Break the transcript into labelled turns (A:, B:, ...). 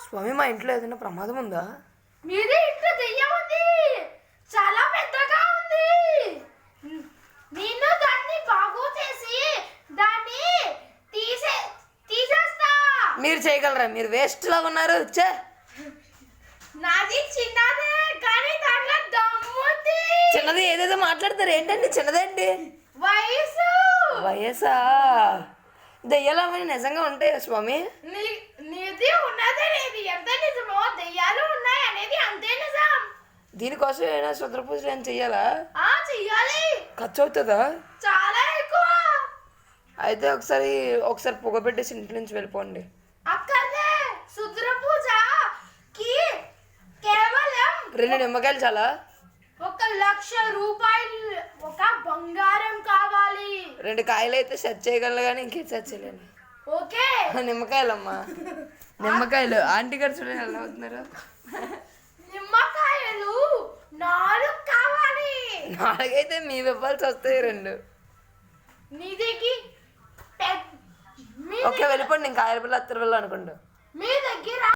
A: స్వామి మా ఇంట్లో ఏదైనా ప్రమాదం ఉందా?
B: మీది ఇంట్లో దెయ్యం ఉంది, చాలా పెద్దగా ఉంది. నేను దాన్ని బాగు చేసి దాన్ని తీసేస్తా.
A: మీరు చేయగలరా? మీరు వేస్ట్ లాగా ఉన్నారు. చే
B: నాది చిన్నదే కానీ దాంట్లో దమ్ముంది.
A: చిన్నది ఏదేదో మాట్లాడతారు ఏంటండి? చిన్నదండి వయసా? దెయ్యాలు నిజంగా ఉంటాయా స్వామి?
B: నీది ఉన్నదే, నీది ఎంత నిజమో దెయ్యాలు ఉన్నాయి అనేది అంతే నిజం.
A: దీనికోసం ఏమైనా శుద్ర పూజలు ఏం చెయ్యాలా?
B: చెయ్యాలి.
A: ఖర్చు అవుతుందా?
B: చాలా ఎక్కువ.
A: అయితే ఒకసారి పొగ పెట్టేసి ఇంటి నుంచి వెళ్ళిపోండి.
B: అక్కర్లే, శుద్ర పూజకి కేవలం
A: 2 నిమ్మకాయలు చాలా.
B: 1,00,000 రూపాయలు ఒక బంగారం కావాలి.
A: 2 కాయలు అయితే సెట్ చేయగలను కానీ ఇంకేం సెట్ చేయలేను.
B: ఓకే.
A: నిమ్మకాయలమ్మా, నిమ్మకాయలు. ఆంటీ గారు చూడండి ఎలా అవుతున్నారు.
B: నిమ్మకాయలు 4 కావాలి.
A: 4 అయితే మీ ఇవ్వాల్సి వస్తాయి 2.
B: నీదికి
A: ఓకే వెళ్ళిపోండి. ఇంకా కాయల పిల్ల అత్తరు వెళ్ళి అనుకోండి.
B: మీ దగ్గర